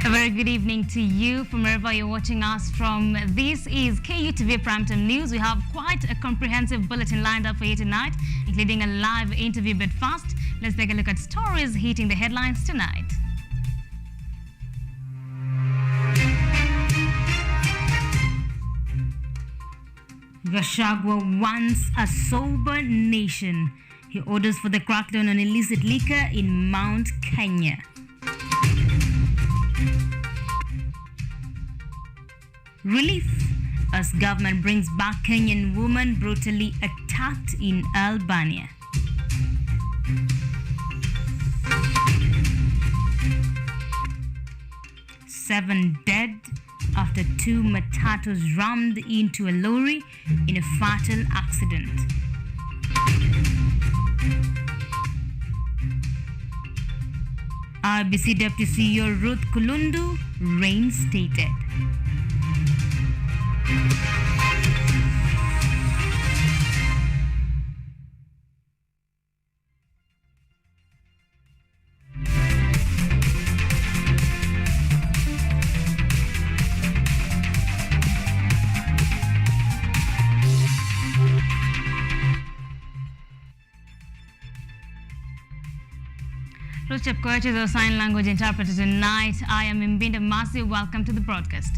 A very good evening to you from wherever you're watching us from. This is KUTV Primetime News. We have quite a comprehensive bulletin lined up for you tonight, including a live interview. But first, let's take a look at stories hitting the headlines tonight. Gachagua wants a sober nation. He orders for the crackdown on illicit liquor in Mount Kenya. Relief as government brings back Kenyan woman brutally attacked in Albania. Seven dead after two matatus rammed into a lorry in a fatal accident. RBC Deputy CEO Ruth Kulundu reinstated. Ruchep Koech is our sign language interpreter tonight. I am IMBINDA Masi. Welcome to the broadcast.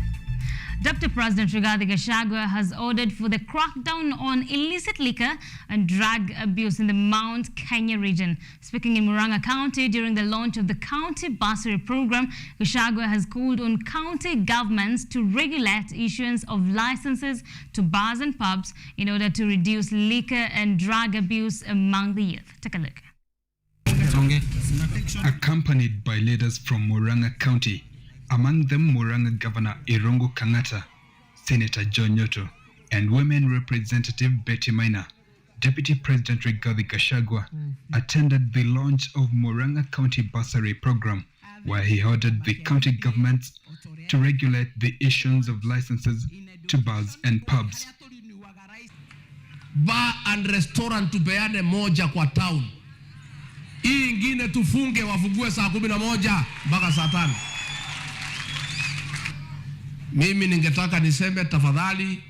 Dr. President Rigathi Gachagua has ordered for the crackdown on illicit liquor and drug abuse in the Mount Kenya region. Speaking in Murang'a County during the launch of the county bursary program, Gachagua has called on county governments to regulate issuance of licenses to bars and pubs in order to reduce liquor and drug abuse among the youth. Take a look. Accompanied by leaders from Murang'a County, among them Murang'a Governor Irungu Kang'ata, Senator John Nyoto, and Women Representative Betty Maina, Deputy President Rigathi Gachagua attended the launch of Murang'a County Bursary Program, where he ordered the county governments to regulate the issuance of licenses to bars and pubs. Bar and restaurant tupeane moja kwa town. Hii ingine tufunge wafungue saa 11 mpaka saa 5. Mimi ningetaka niseme tafadhali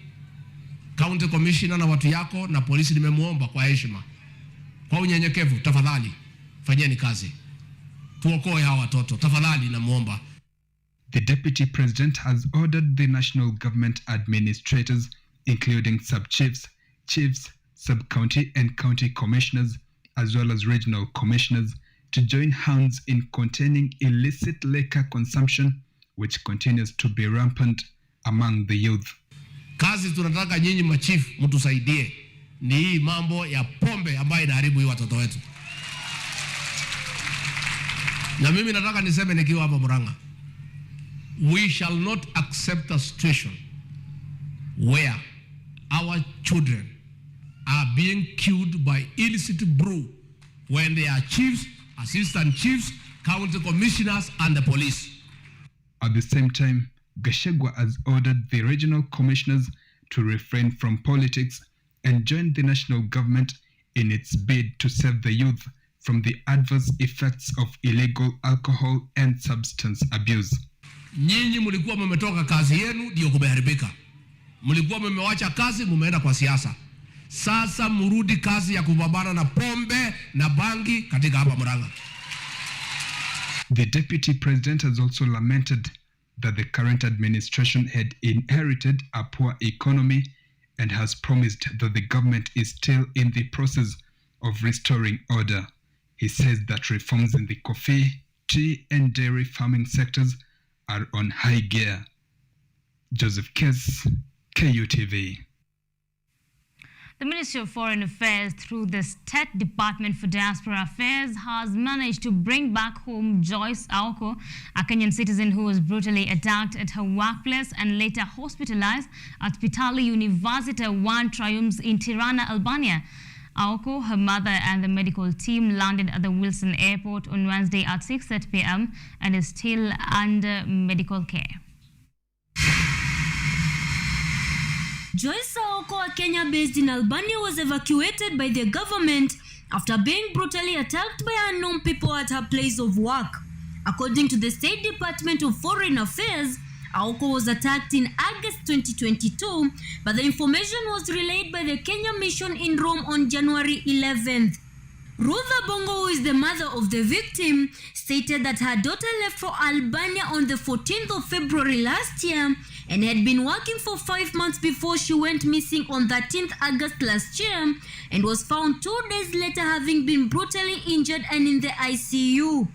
county commissioner na watu yako na polisi nimemuomba kwa heshima, kwa unyenyekevu, tafadhali fanyeni kazi. Tuokoe hawa watoto, tafadhali namuomba. The deputy president has ordered the national government administrators, including sub-chiefs, chiefs, sub-county and county commissioners, as well as regional commissioners, to join hands in containing illicit liquor consumption, which continues to be rampant among the youth. Kazi tunataka nyinyi machief mtusaidie ni hii mambo ya pombe ambayo inaharibu hii watoto wetu. Na mimi nataka niseme nikiwa hapa Murang'a, we shall not accept a situation where our children are being killed by illicit brew when they are chiefs, assistant chiefs, county commissioners and the police. At the same time, Gachagua has ordered the regional commissioners to refrain from politics and join the national government in its bid to save the youth from the adverse effects of illegal alcohol and substance abuse. Nyinyi mlikuwa mmetoka kazi yenu ndio kumeharibika. Mlikuwa mmewacha kazi mumeenda kwa siasa. Sasa murudi kazi ya kupambana na pombe na bangi katika hapa Murang'a. The deputy president has also lamented that the current administration had inherited a poor economy and has promised that the government is still in the process of restoring order. He says that reforms in the coffee, tea and dairy farming sectors are on high gear. Joseph Kess, KUTV. The Ministry of Foreign Affairs, through the State Department for Diaspora Affairs, has managed to bring back home Joyce Aoko, a Kenyan citizen who was brutally attacked at her workplace and later hospitalized at Pitali University One Triumphs in Tirana, Albania. Aoko, her mother and the medical team landed at the Wilson Airport on Wednesday at 6:30 p.m. and is still under medical care. Joyce Aoko, a Kenya based in Albania, was evacuated by the government after being brutally attacked by unknown people at her place of work. According to the State Department of Foreign Affairs, Aoko was attacked in August 2022, but the information was relayed by the Kenya mission in Rome on January 11th. Ruth Abongo, who is the mother of the victim, stated that her daughter left for Albania on the 14th of February last year and had been working for 5 months before she went missing on 13th August last year and was found 2 days later having been brutally injured and in the ICU.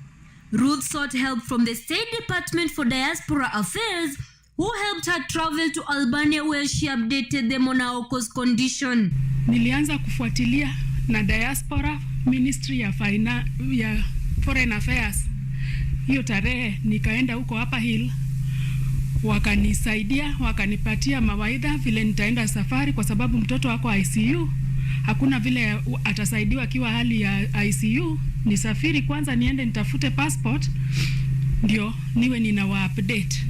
Ruth sought help from the State Department for Diaspora Affairs, who helped her travel to Albania where she updated them on Aoko's condition. Nilianza kufuatilia na Diaspora Ministry ya Foreign Affairs. Hiyo tarehe nikaenda huko Upper Hill, wakanisaidia, wakanipatia mawaidha vile nitaenda safari kwa sababu mtoto wako ICU. Hakuna vile atasaidiwa akiwa hali ya ICU. Nisafiri kwanza niende nitafute passport ndio niwe ninawa update.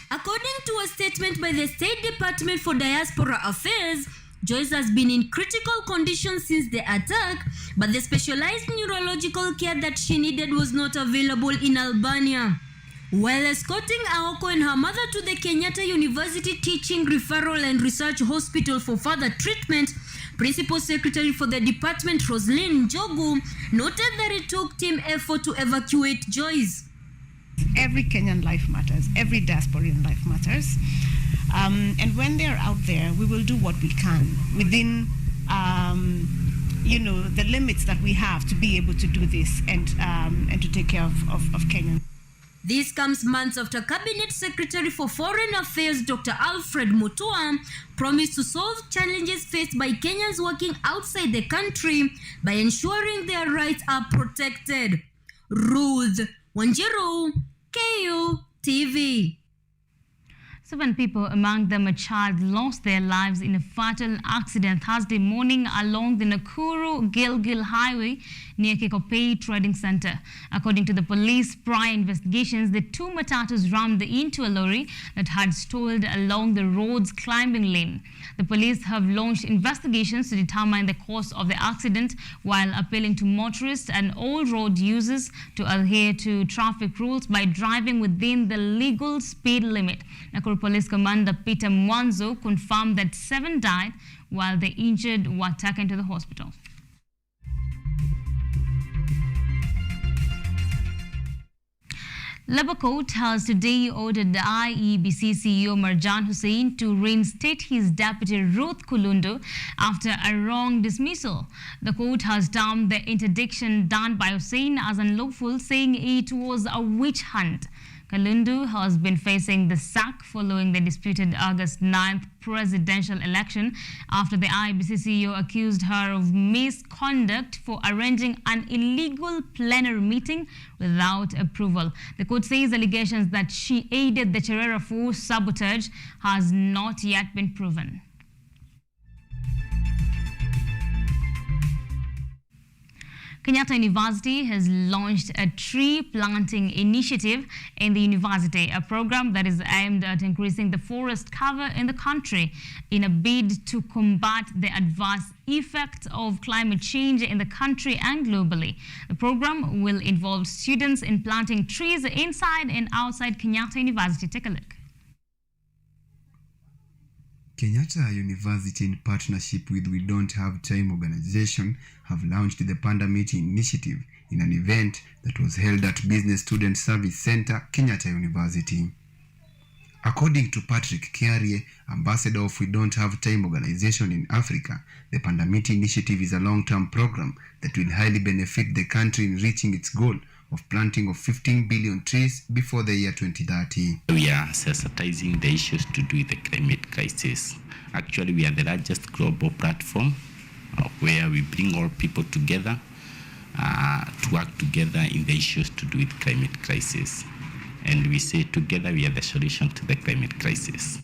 According to a statement by the State Department for Diaspora Affairs, Joyce has been in critical condition since the attack, but the specialized neurological care that she needed was not available in Albania. While escorting Aoko and her mother to the Kenyatta University Teaching, Referral and Research Hospital for further treatment, Principal Secretary for the department, Roslyn Njogu, noted that it took team effort to evacuate Joyce. Every Kenyan life matters, every diasporian life matters. And when they're out there, we will do what we can within, the limits that we have to be able to do this and to take care of Kenyans. This comes months after Cabinet Secretary for Foreign Affairs Dr. Alfred Mutua promised to solve challenges faced by Kenyans working outside the country by ensuring their rights are protected. Ruth Wanjiru, KU TV. 7 people, among them a child, lost their lives in a fatal accident Thursday morning along the Nakuru-Gilgil Highway near Kikopey Trading Center. According to the police, prior investigations, the 2 matatus rammed into a lorry that had stalled along the road's climbing lane. The police have launched investigations to determine the cause of the accident while appealing to motorists and all road users to adhere to traffic rules by driving within the legal speed limit. Nakuru Police Commander Peter Mwanzo confirmed that 7 died while the injured were taken to the hospital. Labour Court has today ordered the IEBC CEO Marjan Hussain to reinstate his deputy Ruth Kulundu after a wrong dismissal. The court has termed the interdiction done by Hussain as unlawful, saying it was a witch hunt. Kulundu has been facing the sack following the disputed August 9th presidential election after the IBC CEO accused her of misconduct for arranging an illegal plenary meeting without approval. The court says allegations that she aided the Cherera force sabotage has not yet been proven. Kenyatta University has launched a tree planting initiative in the university, a program that is aimed at increasing the forest cover in the country in a bid to combat the adverse effects of climate change in the country and globally. The program will involve students in planting trees inside and outside Kenyatta University. Take a look. Kenyatta University, in partnership with We Don't Have Time organization, have launched the Panda Meeting Initiative in an event that was held at Business Student Service Center, Kenyatta University. According to Patrick Kiarie, ambassador of We Don't Have Time organization in Africa, the Panda Meeting Initiative is a long-term program that will highly benefit the country in reaching its goal of planting of 15 billion trees before the year 2030. We are sensitizing the issues to do with the climate crisis. Actually, we are the largest global platform where we bring all people together to work together in the issues to do with climate crisis. And we say together we are the solution to the climate crisis.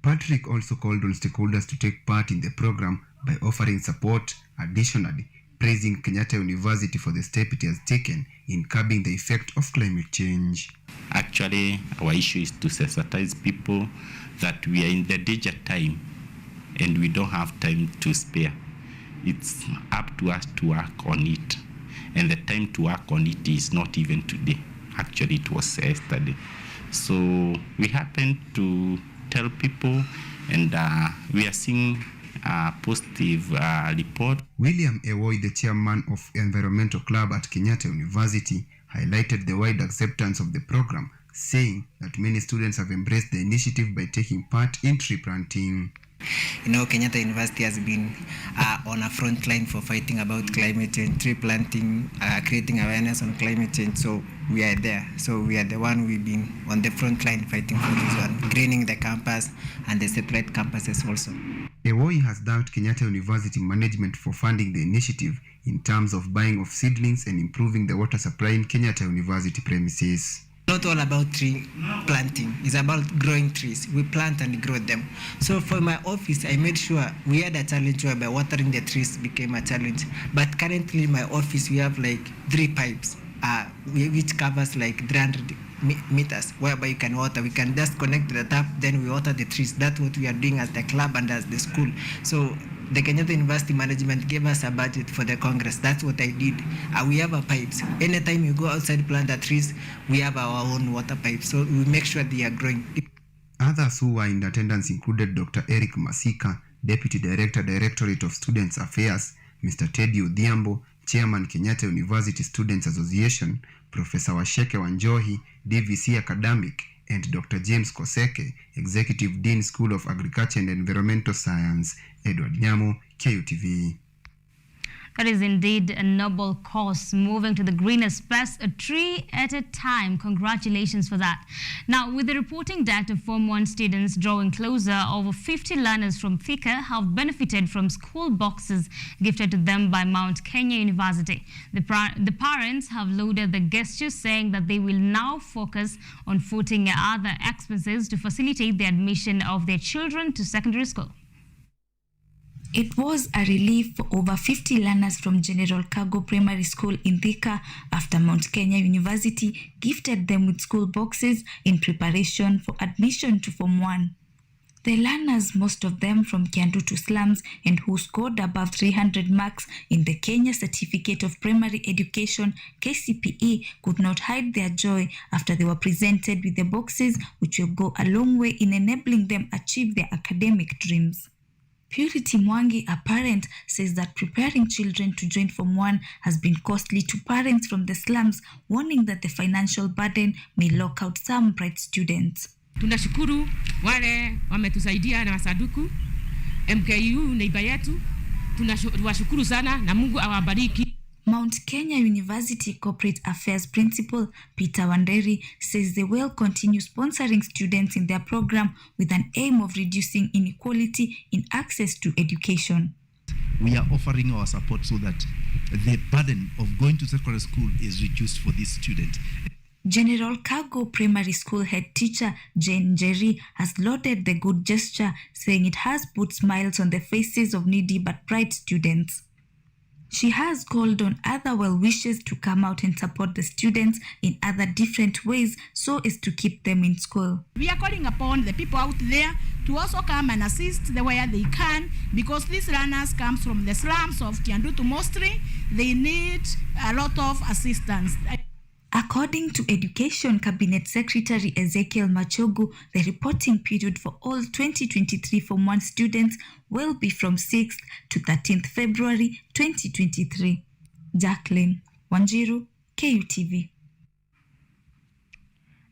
Patrick also called on stakeholders to take part in the program by offering support. Additionally, praising Kenyatta University for the step it has taken in curbing the effect of climate change. Actually, our issue is to sensitize people that we are in the danger time and we don't have time to spare. It's up to us to work on it. and the time to work on it is not even today. Actually, it was yesterday. So we happened to tell people, and we are seeing a positive report. William Ewoy, the chairman of Environmental Club at Kenyatta University, highlighted the wide acceptance of the program, saying that many students have embraced the initiative by taking part in tree planting. You know, Kenyatta University has been on a front line for fighting about climate change, tree planting, creating awareness on climate change. So we are there. So we are the one, we've been on the front line fighting for this one, greening the campus and the satellite campuses also. Ewoy has thanked Kenyatta University management for funding the initiative in terms of buying of seedlings and improving the water supply in Kenyatta University premises. Not all about tree planting, it's about growing trees. We plant and grow them. So for my office, I made sure we had a challenge whereby watering the trees became a challenge. But currently in my office, we have like 3 pipes, which covers like 300 meters, whereby you can water. We can just connect to the tap, then we water the trees. That's what we are doing as the club and as the school. So the Kenyatta University management gave us a budget for the Congress. That's what I did. We have our pipes. Anytime you go outside plant the trees, we have our own water pipes. So we make sure they are growing. Others who were in attendance included Dr. Eric Masika, Deputy Director, Directorate of Students Affairs, Mr. Teddy Odhiambo, Chairman Kenyatta University Students Association, Professor Washeke Wanjohi, DVC Academic, and Dr. James Koseke, Executive Dean, School of Agriculture and Environmental Science. Edward Nyamo, KUTV. That is indeed a noble cause, moving to the greener space, a tree at a time. Congratulations for that. Now, with the reporting date of Form 1 students drawing closer, over 50 learners from Thika have benefited from school boxes gifted to them by Mount Kenya University. The parents have lauded the gesture, saying that they will now focus on footing other expenses to facilitate the admission of their children to secondary school. It was a relief for over 50 learners from General Cargo Primary School in Thika after Mount Kenya University gifted them with school boxes in preparation for admission to Form 1. The learners, most of them from Kiandutu slums and who scored above 300 marks in the Kenya Certificate of Primary Education KCPE, could not hide their joy after they were presented with the boxes, which will go a long way in enabling them achieve their academic dreams. Purity Mwangi, a parent, says that preparing children to join Form 1 has been costly to parents from the slums, warning that the financial burden may lock out some bright students. Tunashukuru wale wametusaidia na masaduku MKU neighbor yetu, tunashukuru sana na Mungu awabariki. Mount Kenya University Corporate Affairs Principal Peter Wanderi says they will continue sponsoring students in their program with an aim of reducing inequality in access to education. We are offering our support so that the burden of going to secondary school is reduced for these students. General Cargo Primary School head teacher Jane Jerry has lauded the good gesture, saying it has put smiles on the faces of needy but bright students. She has called on other well-wishers to come out and support the students in other different ways so as to keep them in school. We are calling upon the people out there to also come and assist the way they can, because these learners come from the slums of Kiandutu mostly. They need a lot of assistance. According to Education Cabinet Secretary Ezekiel Machogu, the reporting period for all 2023 Form 1 students will be from 6th to 13th February 2023. Jacqueline Wanjiru, KUTV.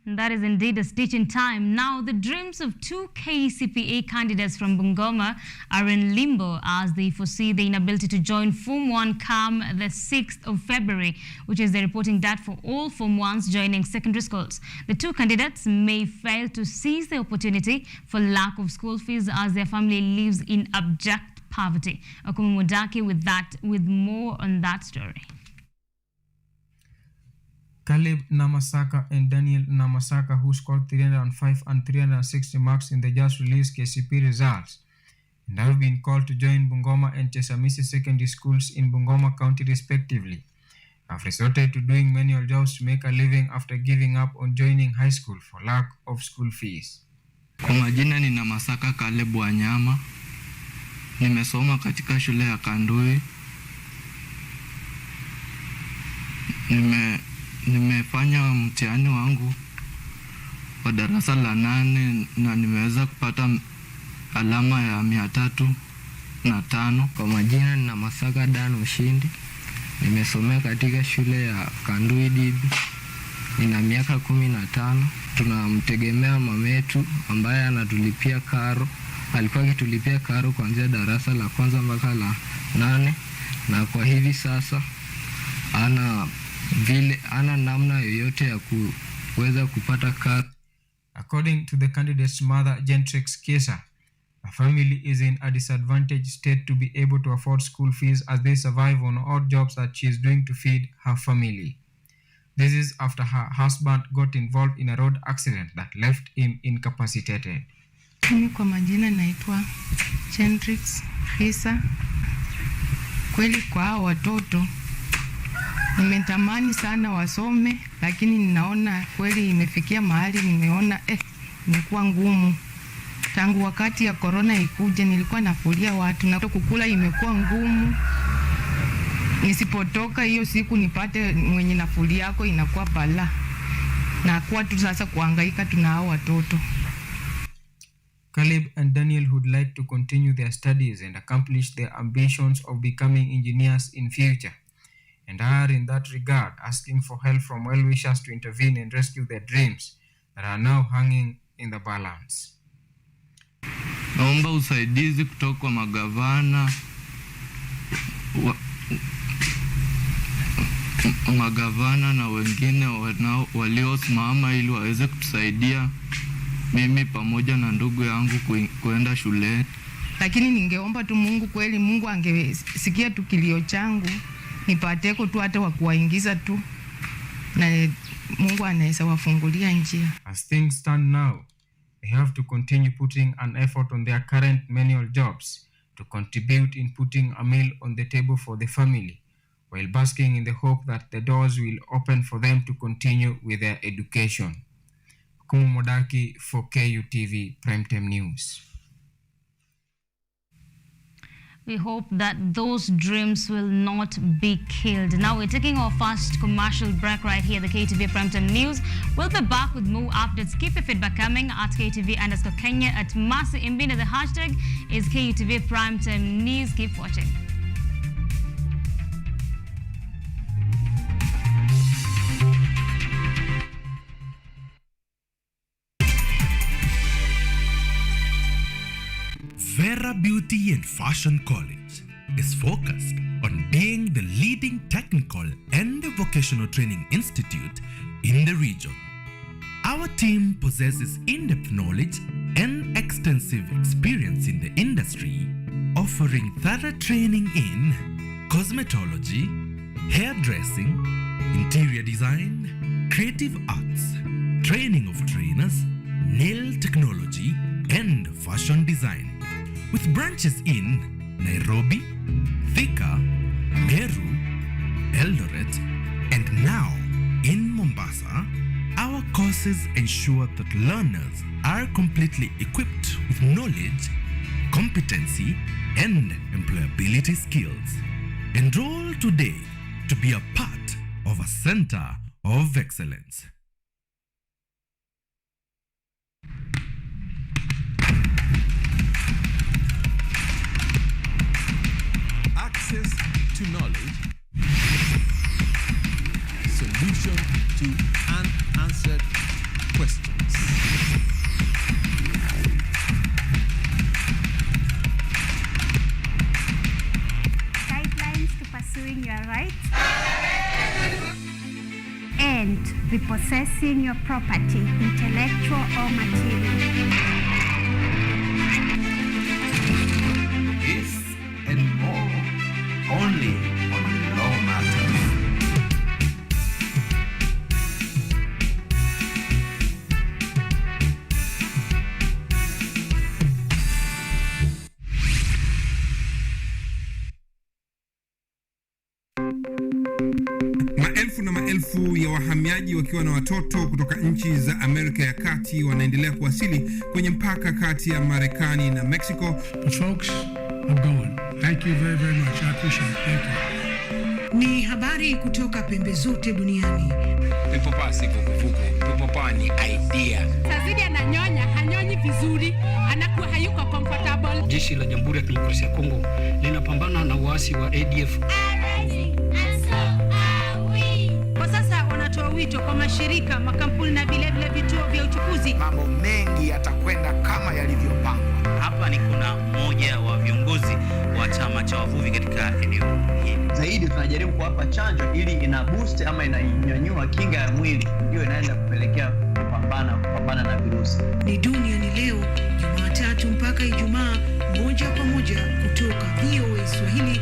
That is indeed a stitch in time. Now, the dreams of 2 KCPE candidates from Bungoma are in limbo as they foresee the inability to join Form 1 come the 6th of February, which is the reporting date for all Form 1s joining secondary schools. The 2 candidates may fail to seize the opportunity for lack of school fees as their family lives in abject poverty. Okumu Mudaki with more on that story. Caleb Namasaka and Daniel Namasaka, who scored 305 and 360 marks in the just released KCPE results, and have been called to join Bungoma and Chesamisi secondary schools in Bungoma County respectively, have resorted to doing manual jobs to make a living after giving up on joining high school for lack of school fees. Kwa majina ni Namasaka Caleb Wanyama. Nimesoma katika shule ya Kandui. nimefanya mtihani wangu wa darasa la 8 na nimeweza kupata alama ya 305. Kwa majina nina Masaka Dan Ushindi. Nimesomea katika shule ya Kanduidibi. Nina miaka 15. Tunamtegemea mametu ambaye anatulipia karo. Alikuwa akitulipia karo kuanzia darasa la kwanza mpaka la 8, na kwa hivi sasa ana namna yoyote ya kuweza kupata karo. According to the candidate's mother, Gentrix Kesa, the family is in a disadvantaged state to be able to afford school fees as they survive on odd jobs that she is doing to feed her family. This is after her husband got involved in a road accident that left him incapacitated. Mimi kwa majina naitwa Gentrix Kesa. Kweli kwa watoto nimetamani sana wasome, lakini ninaona kweli imefikia mahali nimeona imekuwa ngumu. Tangu wakati ya corona ikuje nilikuwa nafulia watu na kukula imekuwa ngumu. Nisipotoka hiyo siku nipate mwenye nafulia yako inakuwa bala. Na kwa tu sasa kuhangaika tunao watoto. Caleb and Daniel would like to continue their studies and accomplish their ambitions of becoming engineers in future, and are in that regard asking for help from well-wishers to intervene and rescue their dreams that are now hanging in the balance. Naomba usaidizi kutoka kwa magavana na wengine waliosimama ili waweze kutusaidia mimi pamoja na ndugu yangu kuenda shule. Lakini ningeomba tu Mungu, kweli Mungu angesikia tu kilio changu, nipateko tu hata wa kuwaingiza tu, na Mungu anaweza wafungulia njia. As things stand now, they have to continue putting an effort on their current manual jobs to contribute in putting a meal on the table for the family, while basking in the hope that the doors will open for them to continue with their education. Kumu Modaki for KUTV Primetime News. We hope that those dreams will not be killed. Now we're taking our first commercial break right here at the KTV Primetime News. We'll be back with more updates. Keep your feedback coming at KTV_Kenya, at Masi Imbinda. The hashtag is KUTV Primetime News. Keep watching. Vera Beauty and Fashion College is focused on being the leading technical and vocational training institute in the region. Our team possesses in-depth knowledge and extensive experience in the industry, offering thorough training in cosmetology, hairdressing, interior design, creative arts, training of trainers, nail technology, and fashion design. With branches in Nairobi, Thika, Meru, Eldoret, and now in Mombasa, our courses ensure that learners are completely equipped with knowledge, competency, and employability skills. Enroll today to be a part of a center of excellence. Access to knowledge, solution to unanswered questions. Guidelines to pursuing your rights and repossessing your property, intellectual or material. This and more only on Law Matters. Maelfu na maelfu ya wahamiaji wakiwa na watoto kutoka nchi za Amerika ya Kati wanaendelea kuwasili kwenye mpaka kati ya Marekani na Mexico. The folks are going. Thank you very, very much. I appreciate it. Thank you. Ni habari kutoka pembe zote duniani. Pepo pa si vuguvugu, pepo pa ni idea. Sazidi ananyonya, hanyonyi vizuri, anakuwa hayuko comfortable. Jeshi la Jamhuri ya Kidemokrasia ya Kongo linapambana na waasi wa ADF. Kwa sasa wanatoa wito kwa mashirika, makampuni na vile vituo vya uchukuzi. Mambo mengi yatakwenda kama yalivyopangwa. Hapa ni kuna mmoja wa viongozi wa chama cha wavuvi katika eneo hili. Zaidi tunajaribu kuwapa chanjo ili ina boost ama inanyanyua kinga ya mwili, ndio inaenda kupelekea kupambana na virusi. Ni duniani leo, Jumatatu mpaka Ijumaa, moja kwa moja kutoka VOA Swahili,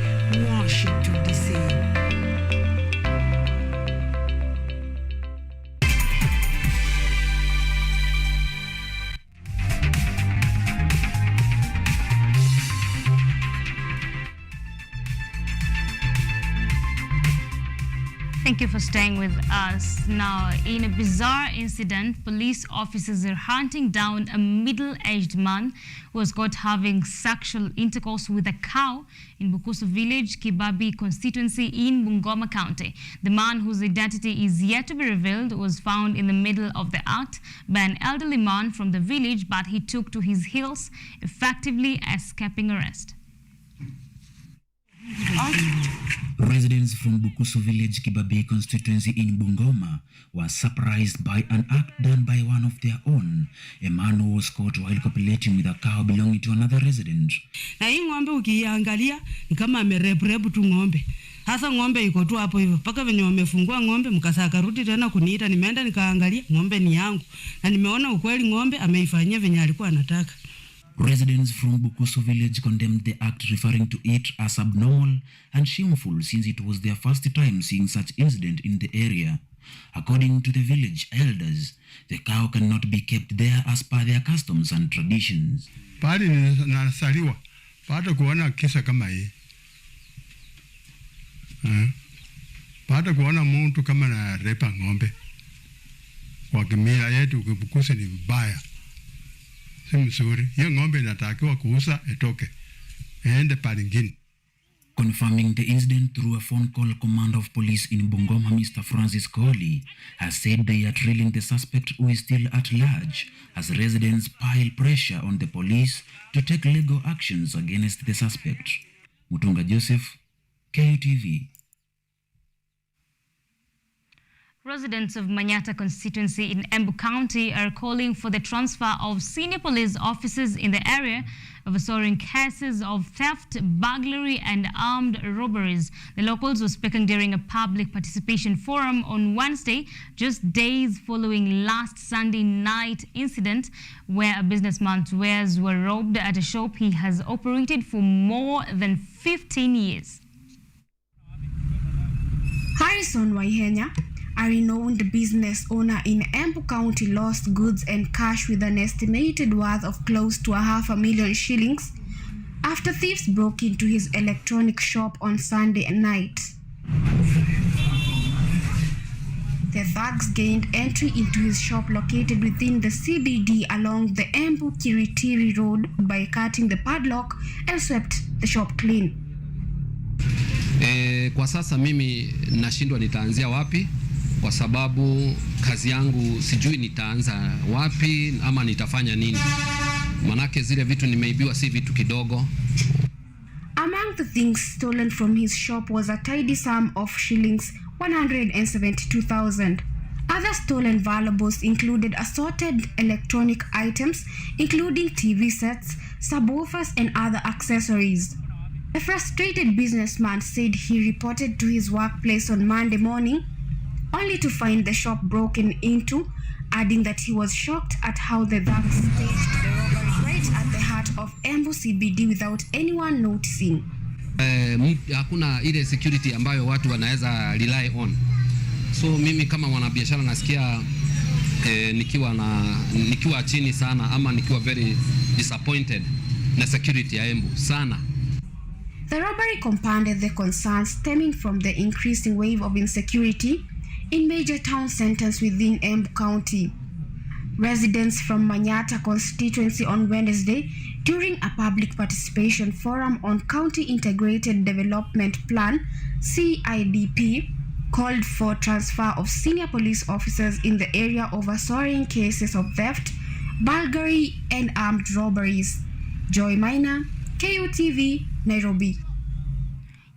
Washington DC. Thank you for staying with us. Now, in a bizarre incident, police officers are hunting down a middle-aged man who was caught having sexual intercourse with a cow in Bukusu village, Kibabi constituency in Bungoma County. The man, whose identity is yet to be revealed, was found in the middle of the act by an elderly man from the village, but he took to his heels, effectively escaping arrest. Residents from Bukusu village, Kibabi constituency in Bungoma were surprised by an act done by one of their own. A man who was caught while copulating with a cow belonging to another resident. Na hii ng'ombe ukiangalia ni kama amerepu tu ng'ombe. Hasa ng'ombe iko tu hapo hivyo. Paka venye wamefungua ng'ombe mkasaka rudi tena kuniita, nimeenda nikaangalia ng'ombe ni yangu. Na nimeona ukweli ng'ombe ameifanyia venye alikuwa anataka. Residents from Bukusu village condemned the act, referring to it as abnormal and shameful since it was their first time seeing such incident in the area. According to the village elders, the cow cannot be kept there as per their customs and traditions. Pali nasaliwa pata kuona kisa kama hii. Pata kuona mtu kama na repa ng'ombe. Kwa kimila yetu Bukusu ni vibaya. Hiyo ng'ombe inatakiwa kuuza etoke ende palingine. Confirming the incident through a phone call, Commander of Police in Bungoma, Mr. Francis Kohli, has said they are trailing the suspect who is still at large as residents pile pressure on the police to take legal actions against the suspect. Mutunga Joseph, KUTV. Residents of Manyata constituency in Embu County are calling for the transfer of senior police officers in the area of soaring cases of theft, burglary and armed robberies. The locals were speaking during a public participation forum on Wednesday, just days following last Sunday night incident where a businessman's wares were robbed at a shop he has operated for more than 15 years. Harrison Waihenya, a renowned business owner in Embu County, lost goods and cash with an estimated worth of close to 500,000 shillings after thieves broke into his electronic shop on Sunday night. The thugs gained entry into his shop located within the CBD along the Embu-Kiritiri Road by cutting the padlock and swept the shop clean. Kwa sasa mimi nashindwa nitaanzia wapi, kwa sababu kazi yangu sijui nitaanza wapi ama nitafanya nini. Manake zile vitu nimeibiwa si vitu kidogo. Among the things stolen from his shop was a tidy sum of shillings 172,000. Other stolen valuables included assorted electronic items, including TV sets, subwoofers, and other accessories. The frustrated businessman said he reported to his workplace on Monday morning, only to find the shop broken into, adding that he was shocked at how the thugs staged the robbery right at the heart of Embu CBD without anyone noticing. Hakuna ile security ambayo watu wanaweza rely on. So mimi kama mwanabiashara nasikia nikiwa chini sana ama nikiwa very disappointed na security ya Embu sana. The robbery compounded the concerns stemming from the increasing wave of insecurity in major town centers within Embu County. Residents from Manyata constituency on Wednesday during a public participation forum on County Integrated Development Plan (CIDP), called for transfer of senior police officers in the area over soaring cases of theft, burglary, and armed robberies. Joy Maina, KUTV, Nairobi.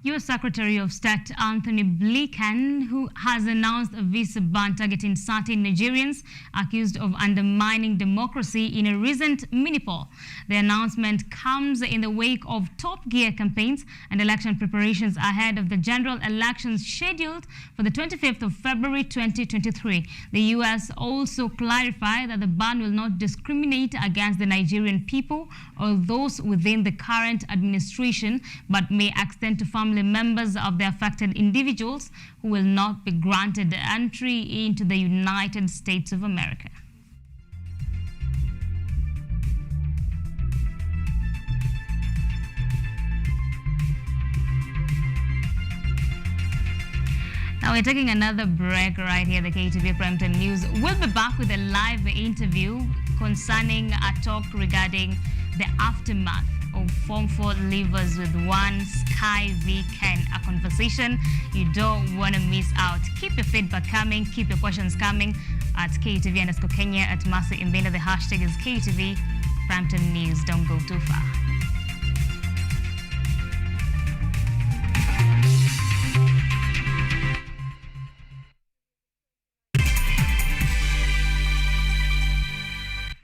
U.S. Secretary of State Anthony Blinken, who has announced a visa ban targeting certain Nigerians accused of undermining democracy in a recent mini-poll. The announcement comes in the wake of top-gear campaigns and election preparations ahead of the general elections scheduled for the 25th of February 2023. The U.S. also clarified that the ban will not discriminate against the Nigerian people or those within the current administration, but may extend to family members of the affected individuals who will not be granted entry into the United States of America. Now we're taking another break right here at the KTV Primetime News. We'll be back with a live interview concerning a talk regarding the aftermath of Form 4 leavers with one Sky V Ken, a conversation you don't want to miss out. Keep your feedback coming, keep your questions coming at KUTV_Kenya, at Mercy IMBINDA. The hashtag is KUTV Primetime News. Don't go too far.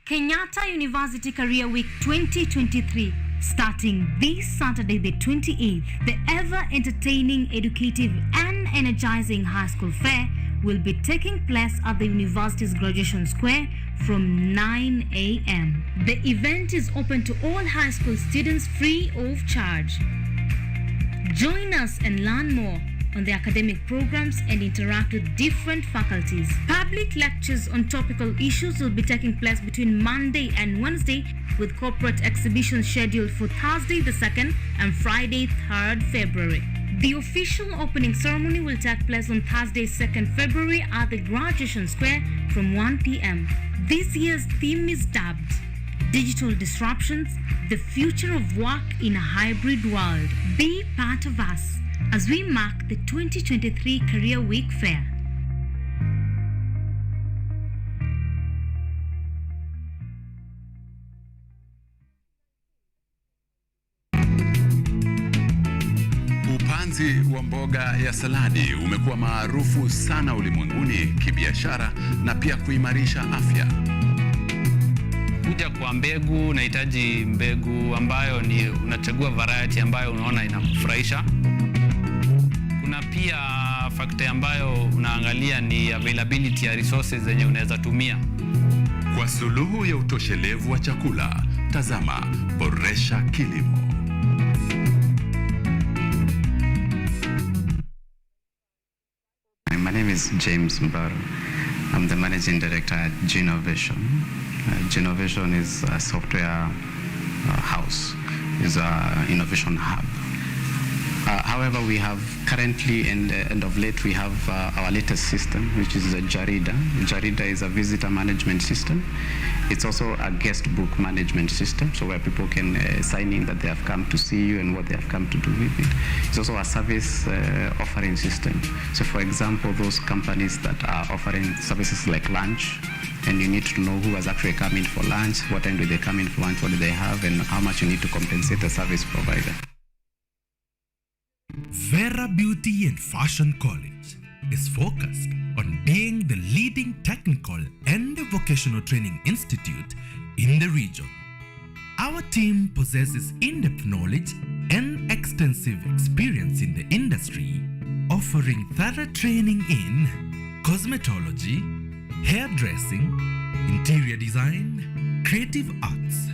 Kenyatta University Career Week 2023, starting this Saturday the 28th. The ever-entertaining, educative and energizing high school fair will be taking place at the university's graduation square from 9 a.m. The event is open to all high school students free of charge. Join us and learn more on the academic programs and interact with different faculties. Public lectures on topical issues will be taking place between Monday and Wednesday, with corporate exhibitions scheduled for Thursday the 2nd and Friday 3rd February. The official opening ceremony will take place on Thursday 2nd February at the Graduation Square from 1 p.m. This year's theme is dubbed Digital Disruptions, the Future of Work in a Hybrid World. Be part of us as we mark the 2023 Career Week Fair. Upanzi wa mboga ya saladi umekuwa maarufu sana ulimwenguni kibiashara na pia kuimarisha afya. Kuja kwa mbegu, unahitaji mbegu ambayo ni unachagua variety ambayo unaona inakufurahisha. Kuna pia factor ambayo unaangalia ni availability ya resources zenye unaweza tumia. Kwa suluhu ya utoshelevu wa chakula, tazama Boresha Kilimo. My name is James Mbaro. I'm the Managing Director at Genovation. Genovation is a software house, is an innovation hub. However, we have currently and of late we have our latest system, which is Jarida. Jarida is a visitor management system. It's also a guest book management system, so where people can sign in that they have come to see you and what they have come to do with it. It's also a service offering system. So for example, those companies that are offering services like lunch, and you need to know who has actually come in for lunch, what time do they come in for lunch, what do they have, and how much you need to compensate the service provider. Vera Beauty and Fashion College is focused on being the leading technical and vocational training institute in the region. Our team possesses in-depth knowledge and extensive experience in the industry, offering thorough training in cosmetology, hairdressing, interior design, creative arts,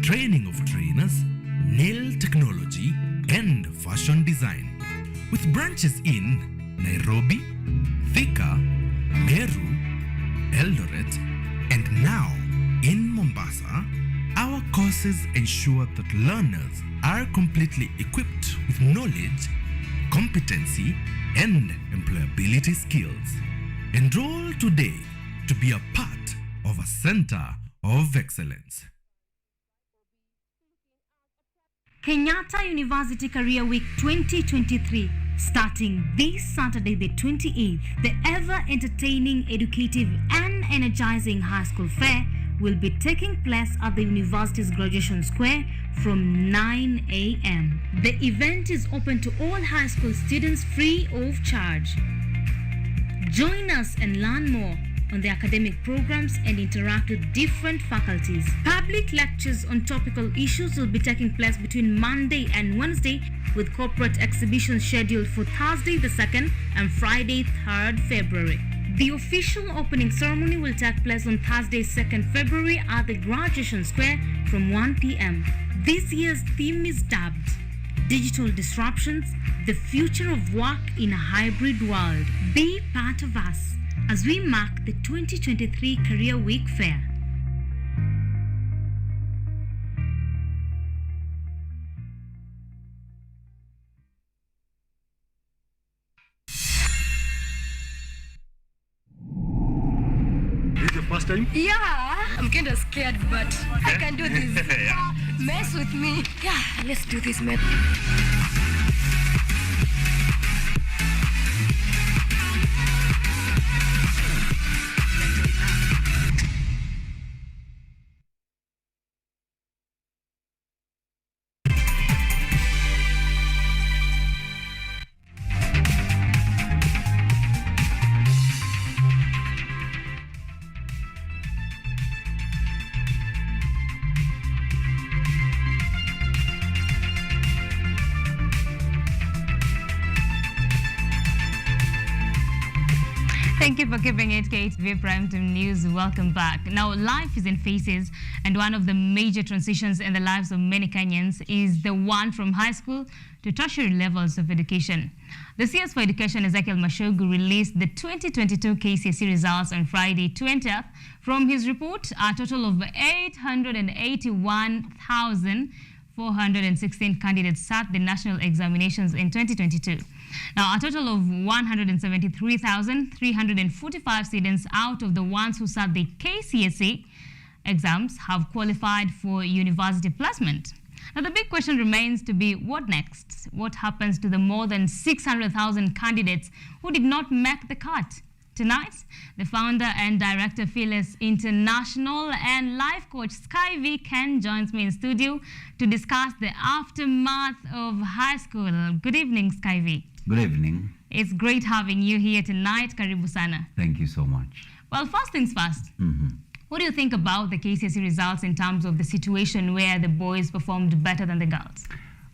training of trainers, nail technology, and fashion design, with branches in Nairobi, Thika, Meru, Eldoret, and now in Mombasa. Our courses ensure that learners are completely equipped with knowledge, competency, and employability skills. Enroll today to be a part of a center of excellence. Kenyatta University Career Week 2023, starting this Saturday the 28th. The ever-entertaining, educative and energizing high school fair will be taking place at the university's graduation square from 9 a.m. The event is open to all high school students free of charge. Join us and learn more on the academic programs and interact with different faculties. Public lectures on topical issues will be taking place between Monday and Wednesday, with corporate exhibitions scheduled for Thursday the 2nd and Friday 3rd February. The official opening ceremony will take place on Thursday 2nd February at the Graduation Square from 1 p.m. This year's theme is dubbed Digital Disruptions, the Future of Work in a Hybrid World. Be part of us as we mark the 2023 Career Week Fair. This is the first time? Yeah, I'm kind of scared, but I can do this. Yeah. Mess with me. Yeah, let's do this, man. Thank you for keeping it, KTV Primetime News. Welcome back. Now, life is in phases, and one of the major transitions in the lives of many Kenyans is the one from high school to tertiary levels of education. The CS for Education, Ezekiel Mashogu, released the 2022 KCSE results on Friday 20th. From his report, a total of 881,416 candidates sat the national examinations in 2022. Now, a total of 173,345 students out of the ones who sat the KCSE exams have qualified for university placement. Now, the big question remains to be, what next? What happens to the more than 600,000 candidates who did not make the cut? Tonight, the founder and director of Phyllis International and life coach Sky V Ken joins me in studio to discuss the aftermath of high school. Good evening, Sky V. Good evening. It's great having you here tonight. Karibu sana. Thank you so much. Well, first things first. What do you think about the KCSE results in terms of the situation where the boys performed better than the girls?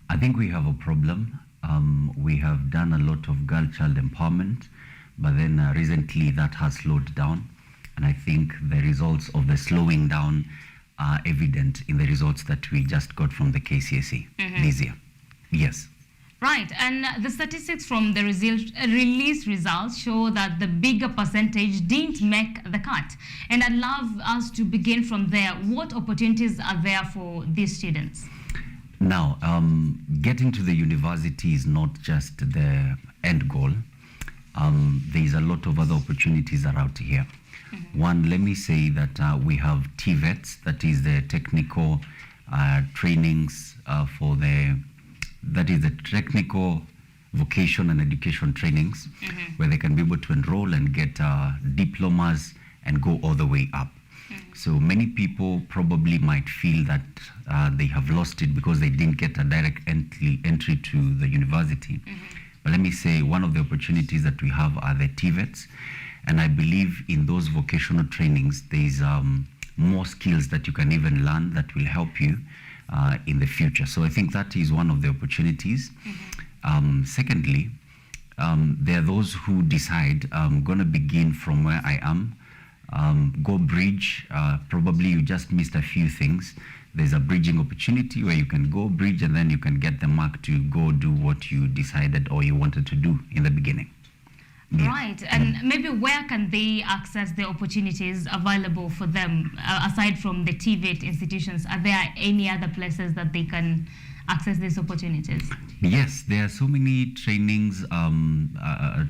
I think we have a problem. We have done a lot of girl-child empowerment, but then recently that has slowed down. And I think the results of the slowing down are evident in the results that we just got from the KCSE this year. Yes. Right, and the statistics from the released results show that the bigger percentage didn't make the cut. And I'd love us to begin from there. What opportunities are there for these students? Now, getting to the university is not just the end goal. There's a lot of other opportunities are out here. One, let me say that we have TVETs, that is the technical trainings that is the technical vocation and education trainings, where they can be able to enroll and get diplomas and go all the way up. So many people probably might feel that they have lost it because they didn't get a direct entry to the university. But let me say, one of the opportunities that we have are the TVETs, and I believe in those vocational trainings, there's more skills that you can even learn that will help you in the future. So I think that is one of the opportunities. Secondly, there are those who decide, I'm going to begin from where I am, go bridge. Probably you just missed a few things. There's a bridging opportunity where you can go bridge and then you can get the mark to go do what you decided or you wanted to do in the beginning. Yeah. Right, and maybe where can they access the opportunities available for them, aside from the TVET institutions? Are there any other places that they can access these opportunities? Yes, there are so many trainings,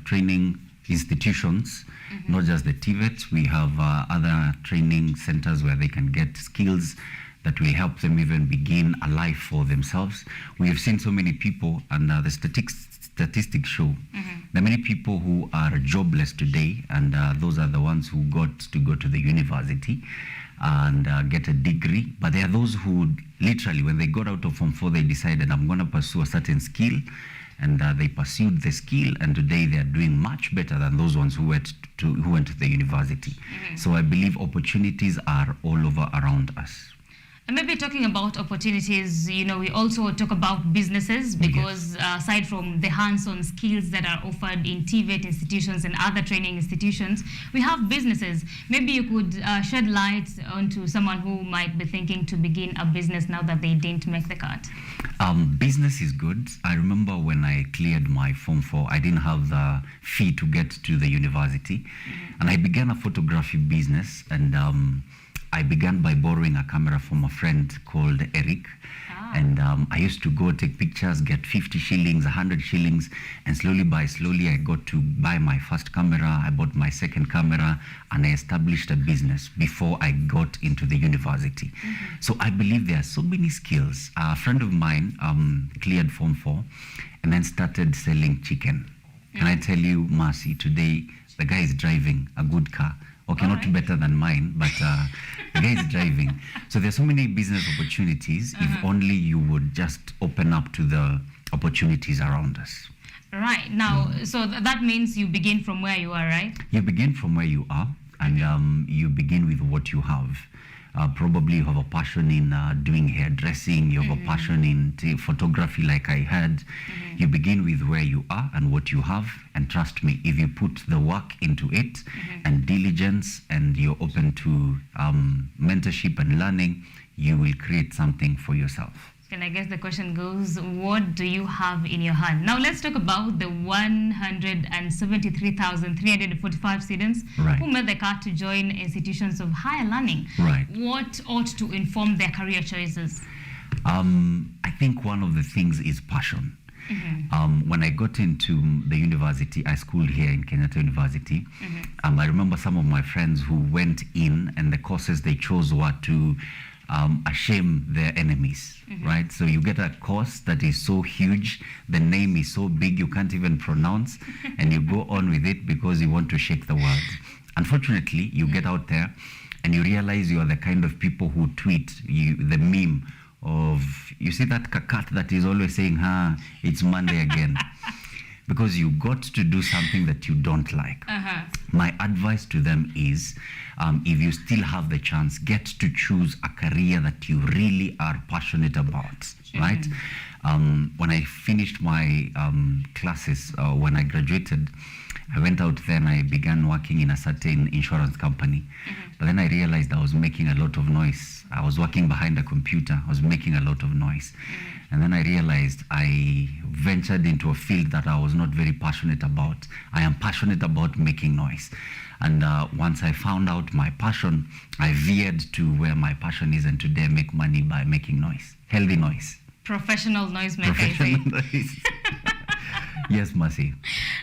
training institutions, not just the TVETs. We have other training centers where they can get skills that will help them even begin a life for themselves. We have seen so many people, and the statistics show there are many people who are jobless today, and those are the ones who got to go to the university and get a degree. But there are those who literally, when they got out of Form 4, they decided, I'm going to pursue a certain skill, and they pursued the skill, and today they are doing much better than those ones who went to the university. So I believe opportunities are all over around us. And maybe talking about opportunities, we also talk about businesses, because aside from the hands-on skills that are offered in TVET institutions and other training institutions, we have businesses. Maybe you could shed light onto someone who might be thinking to begin a business now that they didn't make the cut. Business is good. I remember when I cleared my Form 4, I didn't have the fee to get to the university, and I began a photography business, and I began by borrowing a camera from a friend called Eric. And I used to go take pictures, get 50 shillings, 100 shillings, and slowly I got to buy my first camera. I bought my second camera, and I established a business before I got into the university. So I believe there are so many skills. A friend of mine cleared Form 4 and then started selling chicken. Can I tell you, Mercy, today the guy is driving a good car. Okay, not better than mine, but the guy is driving. So there's so many business opportunities if only you would just open up to the opportunities around us. Right. Now, so that means you begin from where you are, right? You begin from where you are, and you begin with what you have. Probably you have a passion in doing hairdressing, you have a passion in photography like I had. You begin with where you are and what you have, and trust me, if you put the work into it and diligence, and you're open to mentorship and learning, you will create something for yourself. And I guess the question goes, what do you have in your hand? Now let's talk about the 173,345 students who made the cut to join institutions of higher learning. What ought to inform their career choices? I think one of the things is passion. When I got into the university, I schooled here in Kenyatta University. I remember some of my friends who went in, and the courses they chose were to shame their enemies, right? So you get a course that is so huge, the name is so big you can't even pronounce, and you go on with it because you want to shake the world. Unfortunately, you get out there and you realize you are the kind of people who tweet the meme of, you see that kakat that is always saying, it's Monday again. Because you got to do something that you don't like. My advice to them is, if you still have the chance, get to choose a career that you really are passionate about, right? When I finished my classes, when I graduated, I went out there and I began working in a certain insurance company. But then I realized I was making a lot of noise. I was working behind a computer. I was making a lot of noise. And then I realized I ventured into a field that I was not very passionate about. I am passionate about making noise. And once I found out my passion, I veered to where my passion is, and today I make money by making noise. Healthy noise. Professional noisemaker. Professional noise. Yes, Mercy.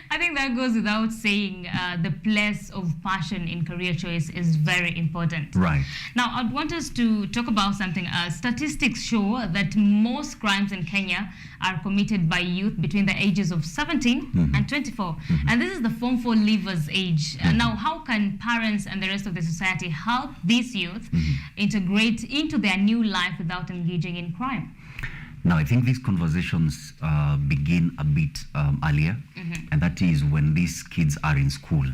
I think that goes without saying. The place of passion in career choice is very important. Right. Now, I'd want us to talk about something. Statistics show that most crimes in Kenya are committed by youth between the ages of 17 and 24. And this is the Form 4 leavers age. Now, how can parents and the rest of the society help these youth integrate into their new life without engaging in crime? Now, I think these conversations begin a bit earlier, and that is when these kids are in school.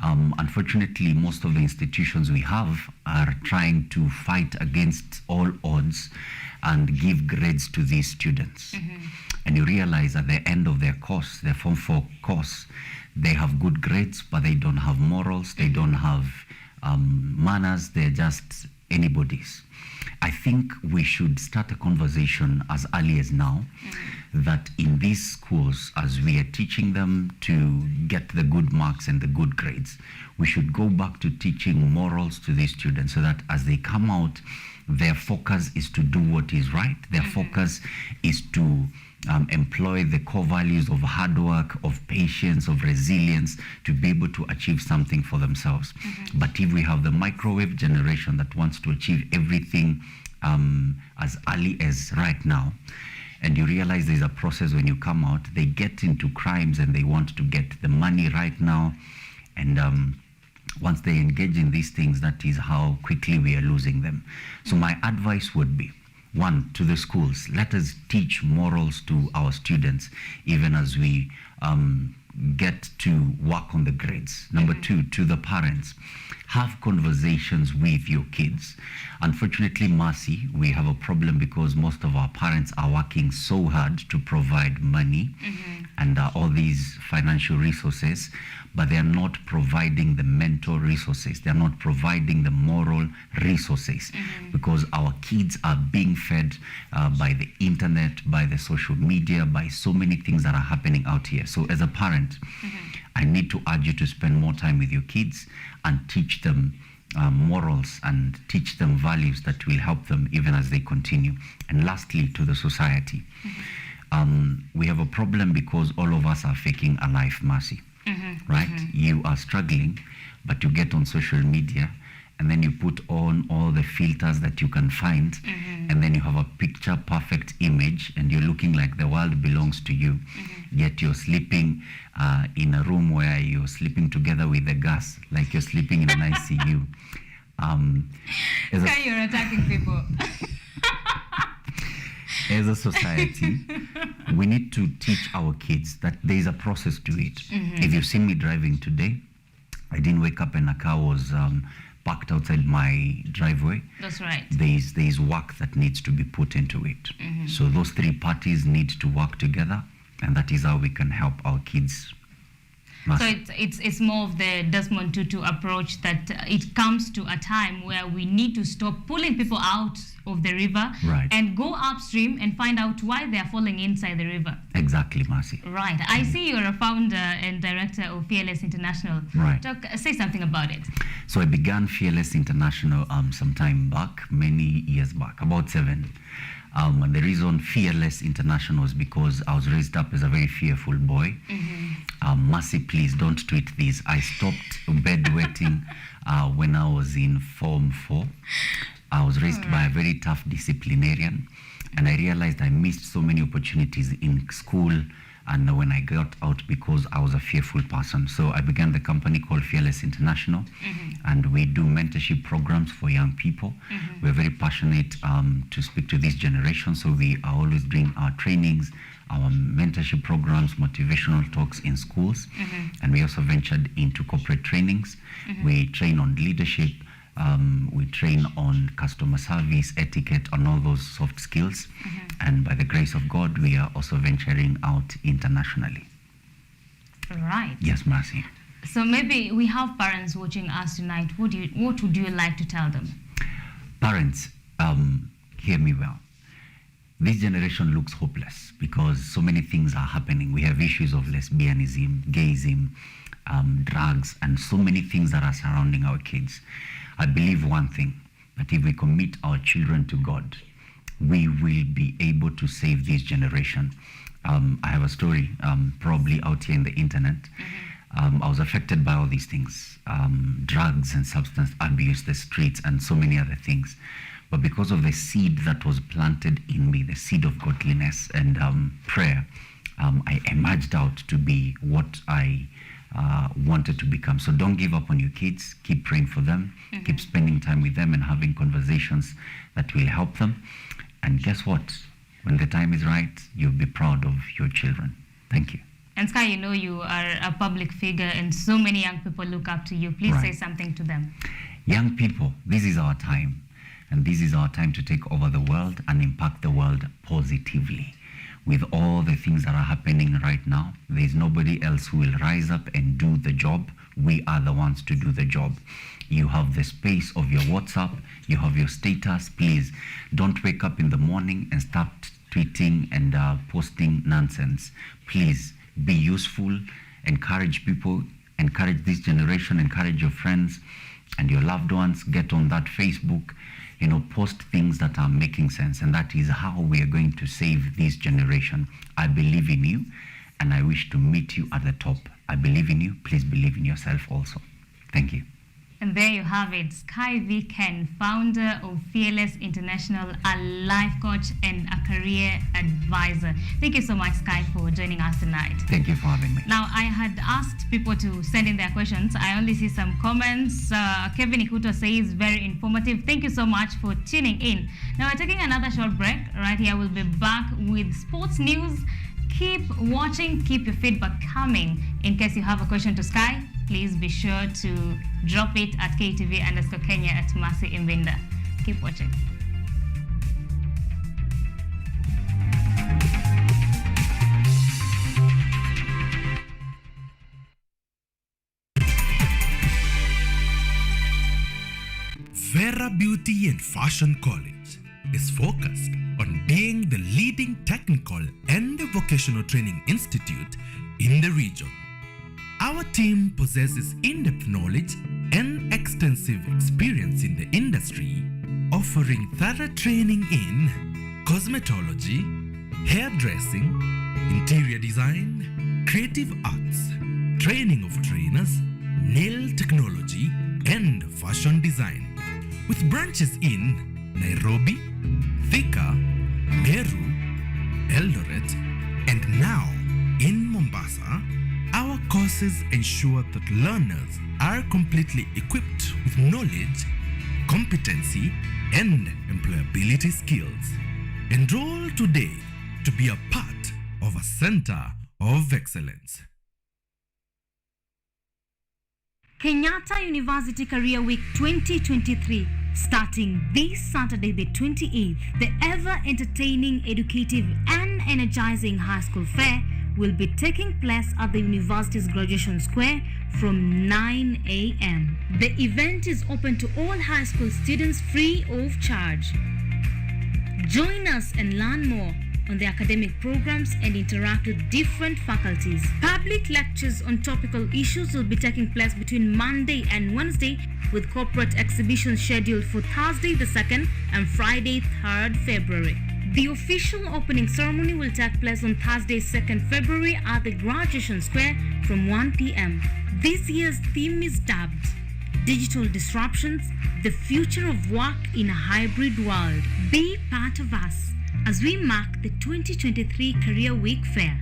Unfortunately, most of the institutions we have are trying to fight against all odds and give grades to these students. And you realize at the end of their course, their Form 4 course, they have good grades, but they don't have morals, they don't have manners, they're just anybody's. I think we should start a conversation as early as now that in these schools, as we are teaching them to get the good marks and the good grades, we should go back to teaching morals to these students so that as they come out, their focus is to do what is right. Their focus is to employ the core values of hard work, of patience, of resilience, to be able to achieve something for themselves. But if we have the microwave generation that wants to achieve everything as early as right now, and you realize there's a process when you come out, they get into crimes and they want to get the money right now. And once they engage in these things, that is how quickly we are losing them. So my advice would be, one, to the schools, let us teach morals to our students, even as we get to work on the grades. Number two, to the parents, have conversations with your kids. Unfortunately, Mercy, we have a problem because most of our parents are working so hard to provide money and all these financial resources, but they are not providing the mental resources. They are not providing the moral resources because our kids are being fed by the internet, by the social media, by so many things that are happening out here. So as a parent, I need to urge you to spend more time with your kids and teach them morals and teach them values that will help them even as they continue. And lastly, to the society, we have a problem because all of us are faking a life, Mercy. Right? You are struggling, but you get on social media and then you put on all the filters that you can find, and then you have a picture perfect image and you're looking like the world belongs to you, yet you're sleeping in a room where you're sleeping together with the gas, like you're sleeping in an ICU. You're attacking people. As a society, we need to teach our kids that there is a process to it. If you've seen me driving today, I didn't wake up and a car was parked outside my driveway. That's right. There is work that needs to be put into it. So those three parties need to work together, and that is how we can help our kids. So it's more of the Desmond Tutu approach, that it comes to a time where we need to stop pulling people out of the river and go upstream and find out why they are falling inside the river. Exactly, Mercy. Right. I see you're a founder and director of Fearless International. Right. Say something about it. So I began Fearless International some time back, many years back, about 7. And the reason Fearless International is because I was raised up as a very fearful boy. Mercy, please don't tweet this. I stopped bedwetting when I was in Form 4. I was raised by a very tough disciplinarian, and I realized I missed so many opportunities in school and when I got out because I was a fearful person. So I began the company called Fearless International, and we do mentorship programs for young people. We're very passionate to speak to this generation, so we are always doing our trainings, our mentorship programs, motivational talks in schools, and we also ventured into corporate trainings. We train on leadership, we train on customer service, etiquette, on all those soft skills. And by the grace of God, we are also venturing out internationally. Right. Yes, Mercy. So maybe we have parents watching us tonight. What would you like to tell them? Parents, hear me well. This generation looks hopeless because so many things are happening. We have issues of lesbianism, gayism, drugs, and so many things that are surrounding our kids. I believe one thing, that if we commit our children to God, we will be able to save this generation. I have a story, probably out here in the internet. I was affected by all these things, drugs and substance abuse, the streets, and so many other things. But because of the seed that was planted in me, the seed of godliness and prayer, I emerged out to be what I wanted to become. So don't give up on your kids. Keep praying for them. Keep spending time with them and having conversations that will help them. And guess what? When the time is right, you'll be proud of your children. Thank you. And Sky, you know you are a public figure and so many young people look up to you. Please say something to them. Young people, this is our time. And this is our time to take over the world and impact the world positively. With all the things that are happening right now, there is nobody else who will rise up and do the job. We are the ones to do the job. You have the space of your WhatsApp, you have your status. Please don't wake up in the morning and start tweeting and posting nonsense. Please be useful, encourage people, encourage this generation, encourage your friends and your loved ones. Get on that Facebook, post things that are making sense, and that is how we are going to save this generation. I believe in you, and I wish to meet you at the top. I believe in you. Please believe in yourself also. Thank you. And there you have it, Sky V. Ken, founder of Fearless International, a life coach and a career advisor. Thank you so much, Sky, for joining us tonight. Thank you for having me. Now, I had asked people to send in their questions. I only see some comments. Kevin Ikuto says, very informative. Thank you so much for tuning in. Now, we're taking another short break. Right here, we'll be back with sports news. Keep watching, keep your feedback coming. In case you have a question to Sky, please be sure to drop it at KTV_Kenya at Mercy IMBINDA. Keep watching. Vera Beauty and Fashion College is focused on being the leading technical and vocational training institute in the region. Our team possesses in-depth knowledge and extensive experience in the industry, offering thorough training in cosmetology, hairdressing, interior design, creative arts, training of trainers, nail technology, and fashion design, with branches in Nairobi, Thika, Meru, Eldoret, and now in Mombasa. Our courses ensure that learners are completely equipped with knowledge, competency, and employability skills. Enroll today to be a part of a center of excellence. Kenyatta University Career Week 2023, starting this Saturday the 28th. The ever-entertaining, educative, and energizing high school fair will be taking place at the university's graduation square from 9 a.m. The event is open to all high school students free of charge. Join us and learn more on the academic programs and interact with different faculties. Public lectures on topical issues will be taking place between Monday and Wednesday, with corporate exhibitions scheduled for Thursday the 2nd and Friday 3rd February. The official opening ceremony will take place on Thursday 2nd February at the Graduation Square from 1 p.m. This year's theme is dubbed Digital Disruptions, the Future of Work in a Hybrid World. Be part of us as we mark the 2023 Career Week Fair.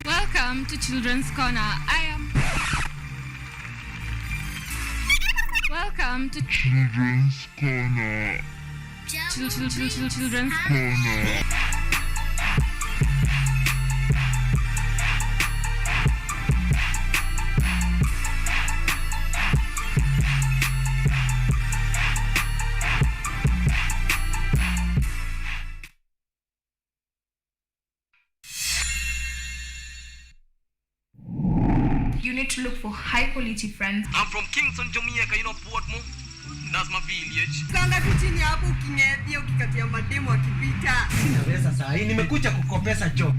Welcome to Children's Corner. Welcome to Children's Corner. Children's Corner. You need to look for high quality friends. I'm from Kingston, Jamaica, you know Portmore. That's my village. Kanga tu chini hapo uking'etia ukikatia mademo akipita. Sinaweza saa hii nimekuja kukopesa choo.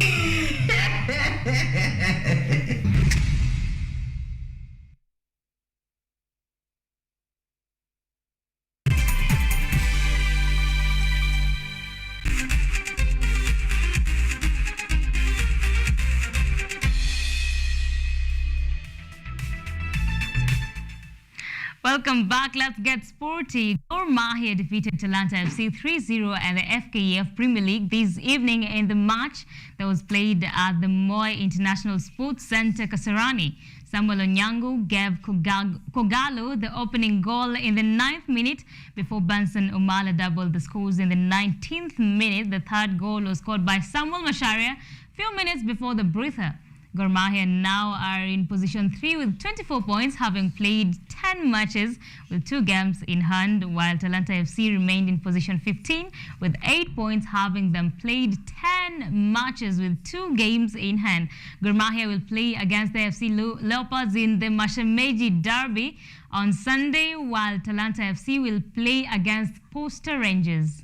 Welcome back. Let's get sporty. Gor Mahia defeated Talanta FC 3-0 at the FKF Premier League this evening in the match that was played at the Moi International Sports Centre, Kasarani. Samuel Onyango gave Kogalo the opening goal in the 9th minute before Benson Umala doubled the scores in the 19th minute. The third goal was scored by Samuel Macharia few minutes before the breather. Gor Mahia now are in position 3 with 24 points, having played 10 matches with 2 games in hand, while Talanta FC remained in position 15 with 8 points, having them played 10 matches with 2 games in hand. Gor Mahia will play against the FC Leopards in the Mashemeji Derby on Sunday, while Talanta FC will play against Posta Rangers.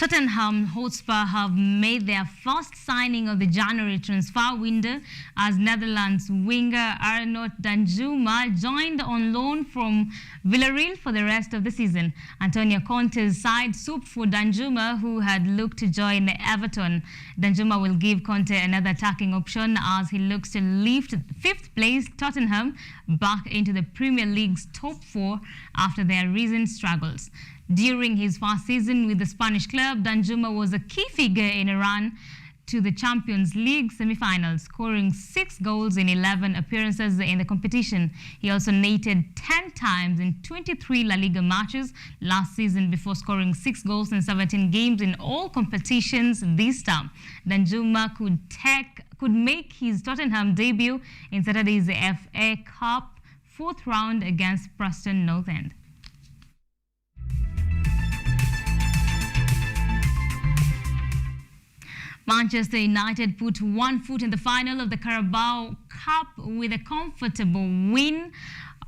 Tottenham Hotspur have made their first signing of the January transfer window as Netherlands winger Arnaud Danjuma joined on loan from Villarreal for the rest of the season. Antonio Conte's side swooped for Danjuma, who had looked to join Everton. Danjuma will give Conte another attacking option as he looks to lift fifth place Tottenham back into the Premier League's top four after their recent struggles. During his first season with the Spanish club, Danjuma was a key figure in a run to the Champions League semi-finals, scoring 6 goals in 11 appearances in the competition. He also netted 10 times in 23 La Liga matches last season before scoring 6 goals in 17 games in all competitions this term. Danjuma could make his Tottenham debut in Saturday's FA Cup 4th round against Preston North End. Manchester United put one foot in the final of the Carabao Cup with a comfortable win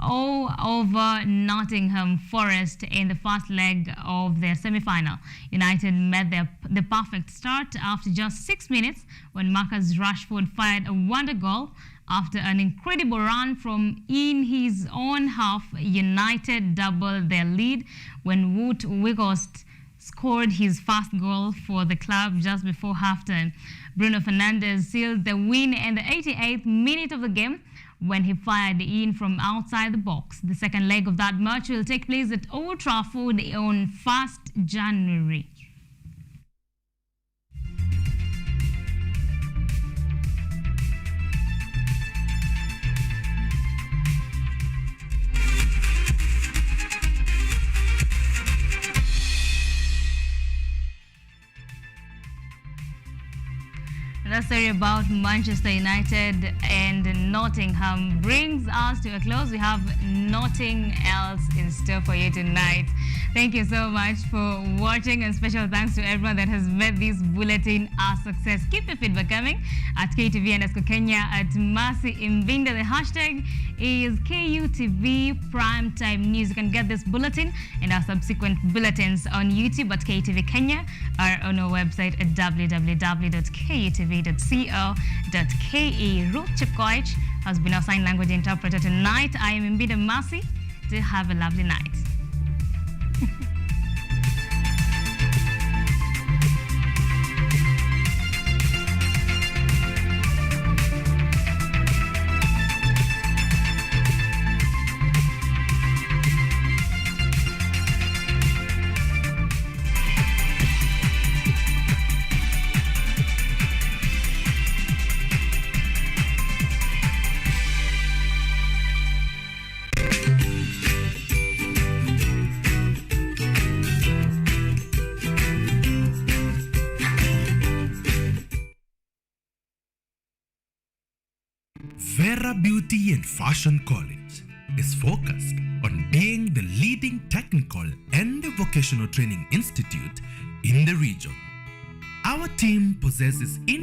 over Nottingham Forest in the first leg of their semi-final. United made the perfect start after just 6 minutes when Marcus Rashford fired a wonder goal. After an incredible run from in his own half, United doubled their lead when Wout Weghorst scored his first goal for the club just before halftime. Bruno Fernandes sealed the win in the 88th minute of the game when he fired in from outside the box. The second leg of that match will take place at Old Trafford on 1st January. The story about Manchester United and Nottingham brings us to a close. We have nothing else in store for you tonight. Thank you so much for watching, and special thanks to everyone that has made this bulletin a success. Keep your feedback coming at KTV_Kenya, at Mercy IMBINDA. The hashtag is KUTV Primetime News. You can get this bulletin and our subsequent bulletins on YouTube at KTV Kenya or on our website at www.kutv.co.ke. Ruth Chepkoech has been our sign language interpreter tonight. I am IMBINDA Mercy. Do have a lovely night. Vera Beauty and Fashion College is focused on being the leading technical and vocational training institute in the region. Our team possesses in